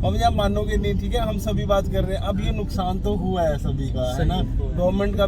अब आप मानोगे नहीं, ठीक है, हम सभी बात कर रहे हैं, अब ये नुकसान तो हुआ है सभी का, है ना, गवर्नमेंट का।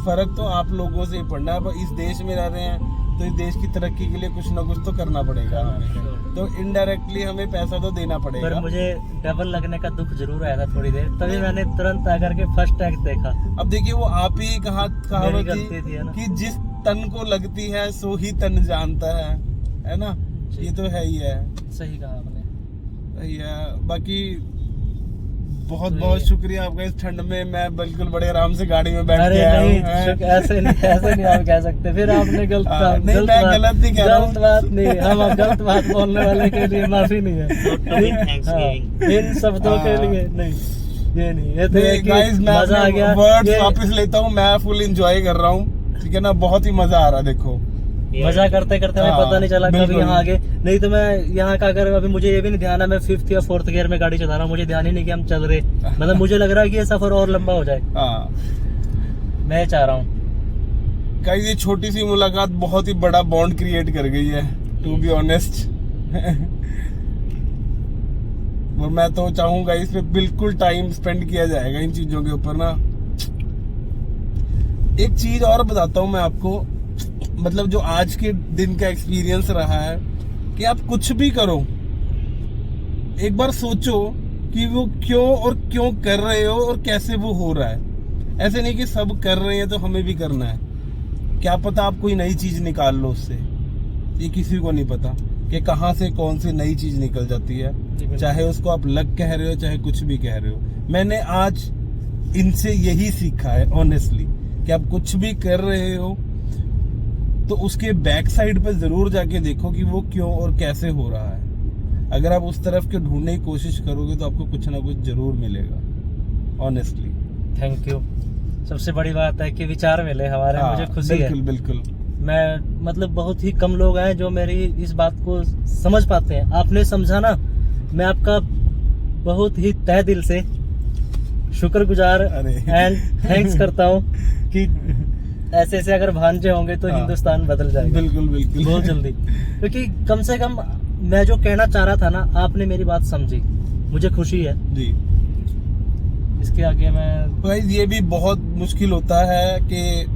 फर्क तो आप लोगों से ही पड़ना है। अब इस देश में रह रहे हैं तो इस देश की तरक्की के लिए कुछ ना कुछ तो करना पड़ेगा हमें, तो इनडायरेक्टली हमें पैसा तो देना पड़ेगा। पर मुझे डबल लगने का दुख जरूर आया था थोड़ी देर, तभी मैंने तुरंत आकर के फर्स्ट टैक्स देखा। अब देखिए वो आप ही कहावत गलती थी है ना? कि जिस तन को लगती है सो ही तन जानता है ना, ये तो है ही है। सही कहा आपने। सही है। बाकी बहुत बहुत शुक्रिया आपका, इस ठंड में मैं बिल्कुल बड़े आराम से गाड़ी में बैठ के आया हूं। ऐसे नहीं आप कह सकते, फिर आपने गलत नहीं, मैं गलत नहीं कह रहा हूं। गलत बात नहीं, हम गलत बात बोलने वाले के लिए माफी नहीं है इन शब्दों के लिए। नहीं ये नहीं, ये तो गाइस मैं मजा आ गया। वर्ड्स वापस लेता हूँ, मैं फुल एंजॉय कर रहा हूँ, ठीक है ना, बहुत ही मजा आ रहा है। देखो मजा करते करते हमें पता नहीं चला कभी यहाँ आगे। नहीं तो मैं यहाँ का अगर अभी मुझे ये भी नहीं ध्यान है मैं 5th या 4th गियर में गाड़ी चला रहा हूँ, मुझे ध्यान ही नहीं कि हम चल रहे, मतलब मुझे लग रहा है कि ये सफर और लंबा हो जाए। मैं चाह रहा हूँ गाइस ये छोटी सी मुलाकात बहुत ही बड़ा बॉन्ड क्रिएट कर गई है, टू बी ऑनेस्ट। और मैं तो चाहूंगा इस पे बिल्कुल टाइम स्पेंड किया जाएगा इन चीजों के ऊपर ना। एक चीज और बताता हूँ मैं आपको, मतलब जो आज के दिन का एक्सपीरियंस रहा है कि आप कुछ भी करो, एक बार सोचो कि वो क्यों और क्यों कर रहे हो और कैसे वो हो रहा है। ऐसे नहीं कि सब कर रहे हैं तो हमें भी करना है। क्या पता आप कोई नई चीज निकाल लो उससे, ये किसी को नहीं पता। कि कहाँ से कौन सी नई चीज निकल जाती है, चाहे उसको आप लक कह रहे हो चाहे कुछ भी कह रहे हो। मैंने आज इनसे यही सीखा है ऑनेस्टली, कि आप कुछ भी कर रहे हो तो उसके बैक साइड पे जरूर जाके देखो कि वो क्यों और कैसे हो रहा है। अगर आप उस तरफ के ढूंढने की कोशिश करोगे तो आपको कुछ ना कुछ जरूर मिलेगा, ऑनेस्टली। Thank you. सबसे बड़ी बात है कि विचार मिले हमारे, मुझे खुशी है। बिल्कुल बिल्कुल। मैं मतलब बहुत ही कम लोग हैं जो मेरी इस बात को समझ पाते हैं। आपने समझा ना, मैं आपका बहुत ही तहे दिल से शुक्रगुजार एंड थैंक्स करता हूँ कि ऐसे ऐसे अगर भांजे होंगे तो हिंदुस्तान बदल जाएगा। बिल्कुल बिल्कुल, बहुत जल्दी। क्योंकि कम से कम मैं जो कहना चाह रहा था ना, आपने मेरी बात समझी, मुझे खुशी है जी। इसके आगे मैं भाई ये भी बहुत मुश्किल होता है कि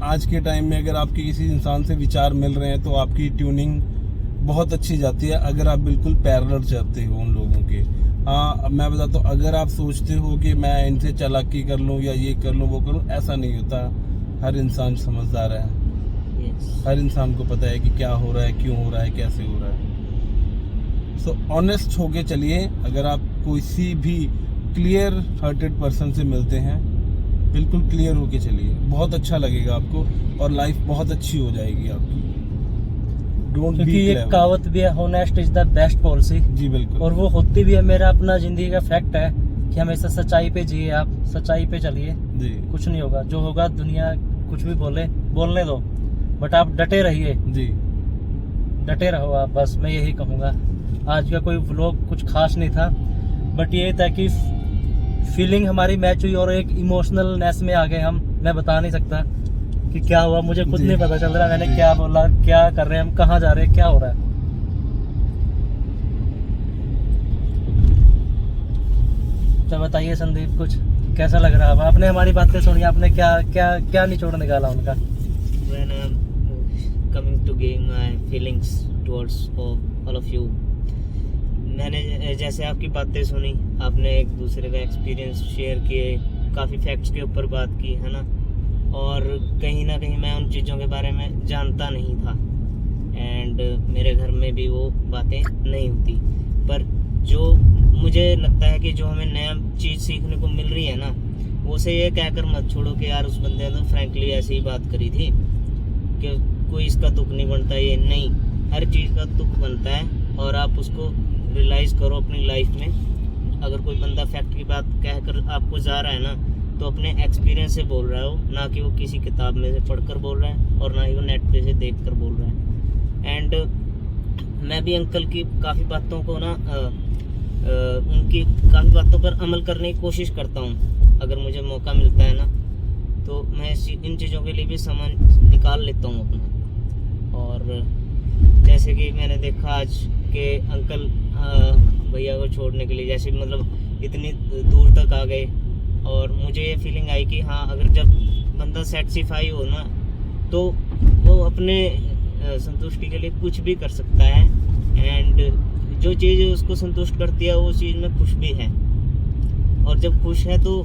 आज के टाइम में अगर आपके किसी इंसान से विचार मिल रहे हैं तो आपकी ट्यूनिंग बहुत अच्छी जाती है, अगर आप बिल्कुल पैरेलल चलते हो उन लोगों के। हाँ, मैं बताता हूँ, अगर आप सोचते हो कि मैं इनसे चालाकी कर लूँ या ये कर लूँ वो कर लूँ, ऐसा नहीं होता। हर इंसान समझदार है, हर इंसान को पता है कि क्या हो रहा है, क्यों हो रहा है, कैसे हो रहा है। सो ऑनेस्ट होके चलिए। अगर आप किसी भी क्लियर हार्टेड पर्सन से मिलते हैं, बिल्कुल क्लियर होके चलिए, बहुत अच्छा लगेगा आपको और लाइफ बहुत अच्छी हो जाएगी आपकी। डोंट बी क्योंकि ये कहावत भी है, honest is the best policy. जी बिल्कुल। और वो होती भी है। मेरा अपना जिंदगी का फैक्ट है कि हमेशा सच्चाई पे जिए, आप सच्चाई पे चलिए, जी। कुछ नहीं होगा। जो होगा दुनिया कुछ भी बोलने दो, बट आप डटे रहिए जी, डटे रहो आप, बस मैं यही कहूँगा। आज का कोई व्लॉग कुछ खास नहीं था, बट ये था कि फीलिंग हमारी मैच हुई और एक इमोशनलनेस में आ गए हम। मैं बता नहीं सकता कि क्या हुआ, मुझे खुद नहीं पता चल रहा मैंने क्या बोला, क्या कर रहे हैं हम, कहाँ जा रहे हैं, क्या हो रहा है। तो बताइए संदीप, कुछ कैसा लग रहा है? आपने हमारी बातें सुनी, आपने क्या क्या क्या निचोड़ निकाला उनका? When I'm coming to giving my feelings towards all of you, मैंने जैसे आपकी बातें सुनी, आपने एक दूसरे का एक्सपीरियंस शेयर किए, काफ़ी फैक्ट्स के ऊपर बात की है ना, और कहीं ना कहीं मैं उन चीज़ों के बारे में जानता नहीं था एंड मेरे घर में भी वो बातें नहीं होती। पर जो मुझे लगता है कि जो हमें नया चीज़ सीखने को मिल रही है ना, वो से ये कहकर मत छोड़ो कि यार उस बंदे ने तो फ्रैंकली ऐसी ही बात करी थी कि कोई इसका तुक नहीं बनता। ये नहीं, हर चीज़ का तुक बनता है और आप उसको रियलाइज़ करो अपनी लाइफ में। अगर कोई बंदा फैक्ट की बात कहकर आपको जा रहा है ना, तो अपने एक्सपीरियंस से बोल रहा हो, ना कि वो किसी किताब में से पढ़कर बोल रहा है और ना ही वो नेट पे से देख कर बोल रहा है। एंड मैं भी अंकल की काफ़ी बातों को ना उनकी काफ़ी बातों पर अमल करने की कोशिश करता हूँ। अगर मुझे मौका मिलता है ना, तो मैं इन चीज़ों के लिए भी समय निकाल लेता हूँ अपना। और जैसे कि मैंने देखा आज के अंकल भैया को छोड़ने के लिए जैसे मतलब इतनी दूर तक आ गए, और मुझे ये फीलिंग आई कि हाँ, अगर जब बंदा सेटिस्फाई हो ना, तो वो अपने संतुष्टि के लिए कुछ भी कर सकता है। एंड जो चीज़ उसको संतुष्ट करती है वो चीज़ में खुश भी है। और जब खुश है तो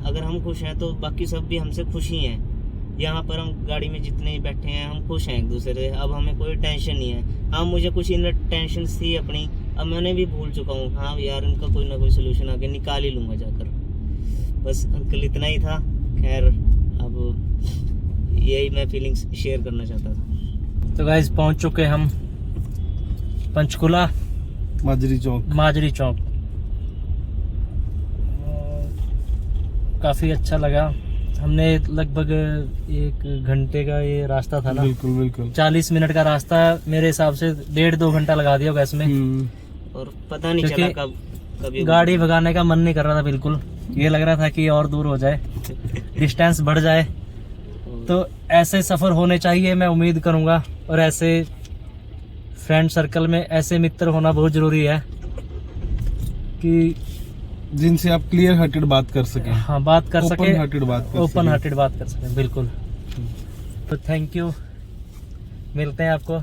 अगर हम खुश हैं तो बाकी सब भी हमसे खुश ही हैं। यहाँ पर हम गाड़ी में जितने ही बैठे हैं हम खुश हैं एक दूसरे से। अब हमें कोई टेंशन नहीं है। हाँ, मुझे कुछ इनर टेंशन थी अपनी, अब मैंने भी भूल चुका हूँ। हाँ यार, इनका कोई ना कोई सोल्यूशन आके निकाल ही लूँगा जाकर। बस अंकल इतना ही था। खैर, अब यही मैं फीलिंग्स शेयर करना चाहता था। तो गाइस पहुंच चुके हम पंचकुला माजरी चौक। काफ़ी अच्छा लगा। हमने लगभग 1 घंटे का ये रास्ता था ना, बिल्कुल 40 मिनट का रास्ता मेरे हिसाब से 1.5-2 घंटा लगा दिया होगा इसमें। और पता नहीं चला कभी गाड़ी भगाने का मन नहीं कर रहा था बिल्कुल। ये लग रहा था कि और दूर हो जाए, डिस्टेंस बढ़ जाए। तो ऐसे सफ़र होने चाहिए, मैं उम्मीद करूँगा। और ऐसे फ्रेंड सर्कल में ऐसे मित्र होना बहुत ज़रूरी है कि जिनसे आप क्लियर हार्टेड बात कर सकें। हाँ, बात कर सकें, ओपन हार्टेड बात कर सकें बिल्कुल। तो थैंक यू, मिलते हैं आपको।